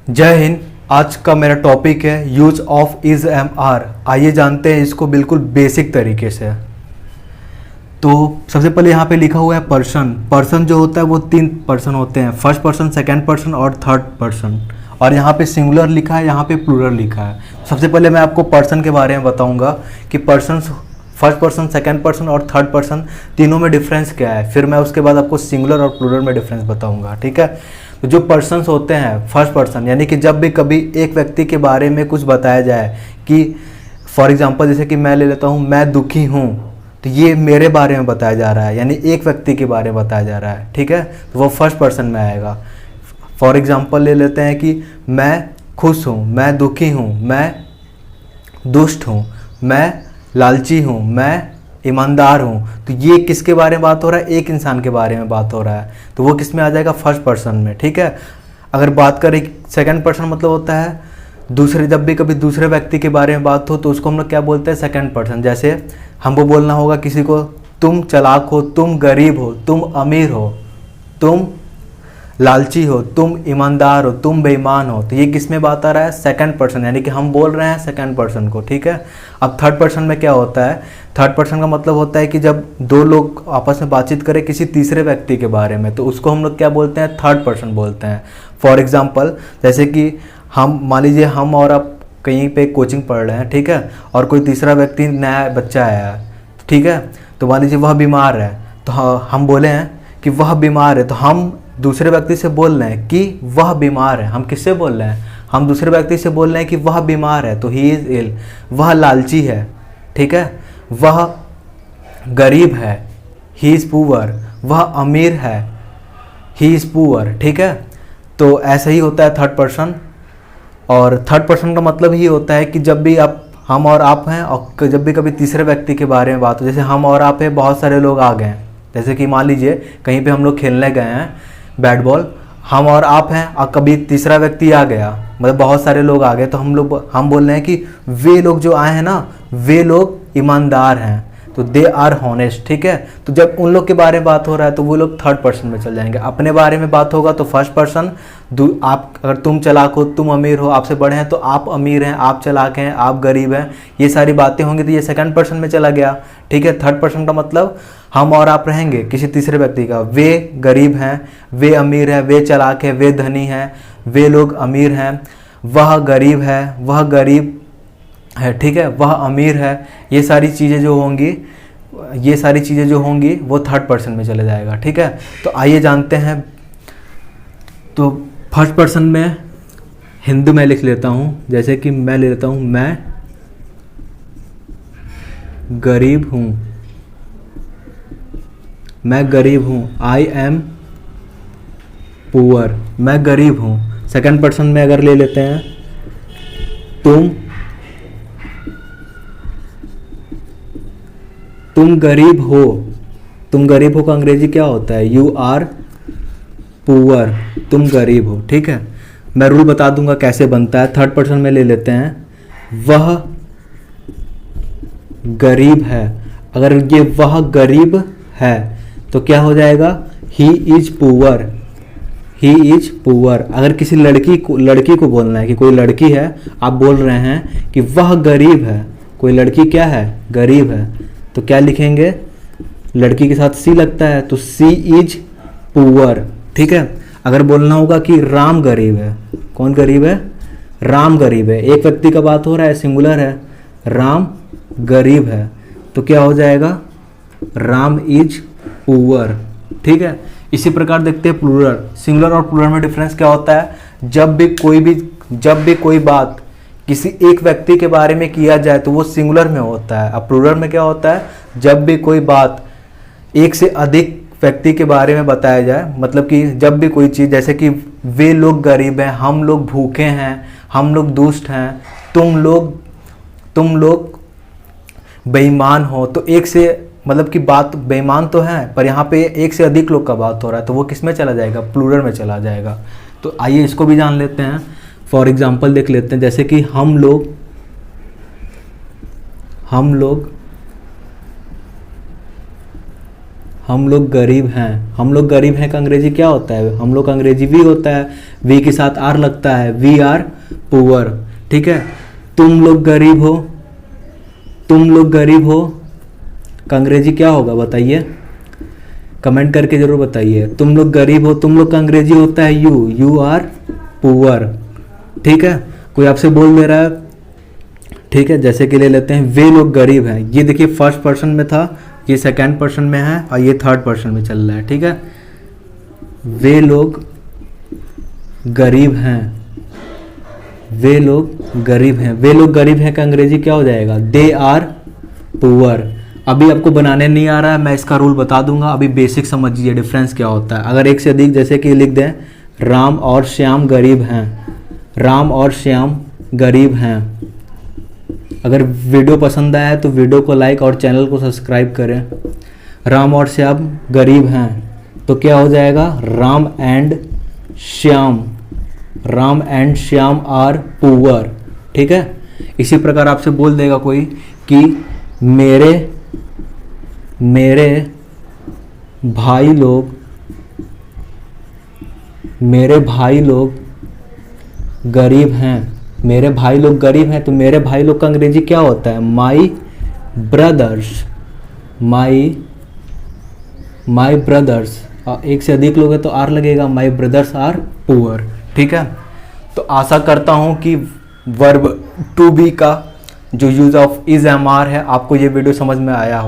जय हिंद। आज का मेरा टॉपिक है use of is am are. आइए जानते हैं इसको बिल्कुल बेसिक तरीके से। तो सबसे पहले यहाँ पे लिखा हुआ है पर्सन। पर्सन जो होता है वो 3 पर्सन होते हैं, फर्स्ट पर्सन, सेकंड पर्सन और थर्ड पर्सन। और यहाँ पे सिंगुलर लिखा है, यहाँ पे प्लूरल लिखा है। सबसे पहले मैं आपको पर्सन के बारे में बताऊँगा कि person, first person, second person और थर्ड पर्सन तीनों में डिफरेंस क्या है। फिर मैं उसके बाद आपको सिंगुलर और प्लूरल में डिफरेंस बताऊँगा, ठीक है। तो जो पर्सन्स होते हैं, फर्स्ट पर्सन यानी कि जब भी कभी एक व्यक्ति के बारे में कुछ बताया जाए कि फॉर एग्जांपल जैसे कि मैं ले लेता हूँ, मैं दुखी हूँ, तो ये मेरे बारे में बताया जा रहा है, यानी एक व्यक्ति के बारे में बताया जा रहा है, ठीक है। तो वो फर्स्ट पर्सन में आएगा। फॉर एग्जांपल ले लेते हैं कि मैं खुश हूँ, मैं दुखी हूँ, मैं दुष्ट हूँ, मैं लालची हूँ, मैं ईमानदार हूँ। तो ये किसके बारे में बात हो रहा है? एक इंसान के बारे में बात हो रहा है, तो वो किस में आ जाएगा? फर्स्ट पर्सन में, ठीक है। अगर बात करें सेकंड पर्सन, मतलब होता है दूसरे, जब भी कभी दूसरे व्यक्ति के बारे में बात हो तो उसको हम लोग क्या बोलते हैं? Second person. जैसे हमको बोलना होगा किसी को, तुम चालाक हो, तुम गरीब हो, तुम अमीर हो, तुम लालची हो, तुम ईमानदार हो, तुम बेईमान हो। तो ये किस में बात आ रहा है? सेकंड पर्सन, यानी कि हम बोल रहे हैं सेकंड पर्सन को, ठीक है। अब थर्ड पर्सन में क्या होता है? थर्ड पर्सन का मतलब होता है कि जब दो लोग आपस में बातचीत करें किसी तीसरे व्यक्ति के बारे में, तो उसको हम लोग क्या बोलते हैं? थर्ड पर्सन बोलते हैं। फॉर एग्जाम्पल जैसे कि हम, मान लीजिए हम और आप कहीं पे कोचिंग पढ़ रहे हैं, ठीक है, और कोई तीसरा व्यक्ति, नया बच्चा आया है, ठीक है, तो मान लीजिए वह बीमार है, तो हम बोले हैं कि वह बीमार है, तो हम दूसरे व्यक्ति से बोल रहे हैं कि वह बीमार है। हम किससे बोल रहे हैं? हम दूसरे व्यक्ति से बोल रहे हैं कि वह बीमार है, तो ही इज़ इल। वह लालची है, ठीक है, वह गरीब है, ही इज़ पुअर। वह अमीर है, ही इज़ पुअर, ठीक है। तो ऐसा ही होता है थर्ड पर्सन। और थर्ड पर्सन का मतलब ही होता है कि जब भी आप, हम और आप हैं, और जब भी कभी तीसरे व्यक्ति के बारे में बात हो, जैसे हम और आप हैं, बहुत सारे लोग आ गए हैं, जैसे कि मान लीजिए कहीं पे हम लोग खेलने गए हैं बैट बॉल, हम और आप हैं, और कभी तीसरा व्यक्ति आ गया, मतलब बहुत सारे लोग आ गए, तो हम बोल रहे हैं कि वे लोग जो आए हैं ना, वे लोग ईमानदार हैं, तो दे आर हॉनेस्ट, ठीक है। तो जब उन लोग के बारे में बात हो रहा है तो वो लोग थर्ड पर्सन में चल जाएंगे। अपने बारे में बात होगा तो फर्स्ट पर्सन। आप, अगर तुम चालाक हो, तुम अमीर हो, आपसे बड़े हैं, तो आप अमीर हैं, आप चालाक हैं, आप गरीब हैं, ये सारी बातें होंगी, तो ये सेकंड पर्सन में चला गया, ठीक है। थर्ड पर्सन का मतलब हम और आप रहेंगे किसी तीसरे व्यक्ति का, वे गरीब हैं, वे अमीर हैं, वे चालाक हैं, वे धनी हैं, वे लोग अमीर हैं, वह गरीब है, वह गरीब है, ठीक है, वह अमीर है। ये सारी चीज़ें जो होंगी, ये सारी चीज़ें जो होंगी वो थर्ड पर्सन में चले जाएगा, ठीक है। तो आइए जानते हैं। तो फर्स्ट पर्सन में हिंदी में लिख लेता हूँ, जैसे कि मैं ले लेता हूँ, मैं गरीब हूँ, मैं गरीब हूँ, आई एम पुअर, मैं गरीब हूँ। सेकंड पर्सन में अगर ले लेते हैं, तुम गरीब हो। तुम गरीब हो का अंग्रेजी क्या होता है? यू आर पुअर, तुम गरीब हो, ठीक है। मैं रूल बता दूंगा कैसे बनता है। थर्ड पर्सन में ले लेते हैं, वह गरीब है। अगर ये वह गरीब है तो क्या हो जाएगा? He is poor, he is poor. अगर किसी लड़की को बोलना है कि कोई लड़की है, आप बोल रहे हैं कि वह गरीब है, कोई लड़की क्या है? गरीब है, तो क्या लिखेंगे? लड़की के साथ सी लगता है, तो सी इज पुअर, ठीक है। अगर बोलना होगा कि राम गरीब है, कौन गरीब है? राम गरीब है, एक व्यक्ति का बात हो रहा है, सिंगुलर है, राम गरीब है, तो क्या हो जाएगा? राम इज पुअर, ठीक है। इसी प्रकार देखते हैं प्लूरल। सिंगुलर और प्लूरल में डिफरेंस क्या होता है? जब भी कोई बात किसी एक व्यक्ति के बारे में किया जाए तो वो सिंगुलर में होता है। अब प्लूरल में क्या होता है? जब भी कोई बात एक से अधिक व्यक्ति के बारे में बताया जाए, मतलब कि जब भी कोई चीज़, जैसे कि वे लोग गरीब हैं, हम लोग भूखे हैं, हम लोग दुष्ट हैं, तुम लोग बेईमान हो, तो एक से, मतलब कि बात बेईमान तो है, पर यहाँ पे एक से अधिक लोग का बात हो रहा है, तो वो किस में चला जाएगा? प्लूरल में चला जाएगा। तो आइए इसको भी जान लेते हैं। फॉर एग्जाम्पल देख लेते हैं, जैसे कि हम लोग हम लोग गरीब हैं। हम लोग गरीब हैं का अंग्रेजी क्या होता है? हम लोग का अंग्रेजी वी होता है, वी के साथ आर लगता है, वी आर पुअर। ठीक है, तुम लोग गरीब हो, तुम लोग गरीब हो का अंग्रेजी क्या होगा बताइए, कमेंट करके जरूर बताइए। तुम लोग गरीब हो, तुम लोग का अंग्रेजी होता है यू, यू आर पुअर। ठीक है, कोई आपसे बोल दे रहा है, ठीक है, जैसे कि ले लेते हैं वे लोग गरीब हैं। ये देखिए फर्स्ट पर्सन में था, ये सेकंड पर्सन में है और ये थर्ड पर्सन में चल रहा है। ठीक है, वे लोग गरीब हैं, वे लोग गरीब हैं। वे लोग गरीब हैं का अंग्रेजी क्या हो जाएगा? They are poor. अभी आपको बनाने नहीं आ रहा है, मैं इसका रूल बता दूंगा, अभी बेसिक समझिए डिफरेंस क्या होता है। अगर एक से अधिक, जैसे कि लिख दें राम और श्याम गरीब हैं, राम और श्याम गरीब हैं। अगर वीडियो पसंद आया है तो वीडियो को लाइक और चैनल को सब्सक्राइब करें। राम और श्याम गरीब हैं तो क्या हो जाएगा? Ram and Shyam, Ram and Shyam are poor. ठीक है, इसी प्रकार आपसे बोल देगा कोई कि मेरे भाई लोग, मेरे भाई लोग गरीब हैं, मेरे भाई लोग गरीब हैं, तो मेरे भाई लोग का अंग्रेजी क्या होता है? माई ब्रदर्स, माई ब्रदर्स। एक से अधिक लोग हैं तो आर लगेगा, माई ब्रदर्स आर पुअर। ठीक है, तो आशा करता हूं कि वर्ब टू बी का जो use of is am are है आपको ये वीडियो समझ में आया हो।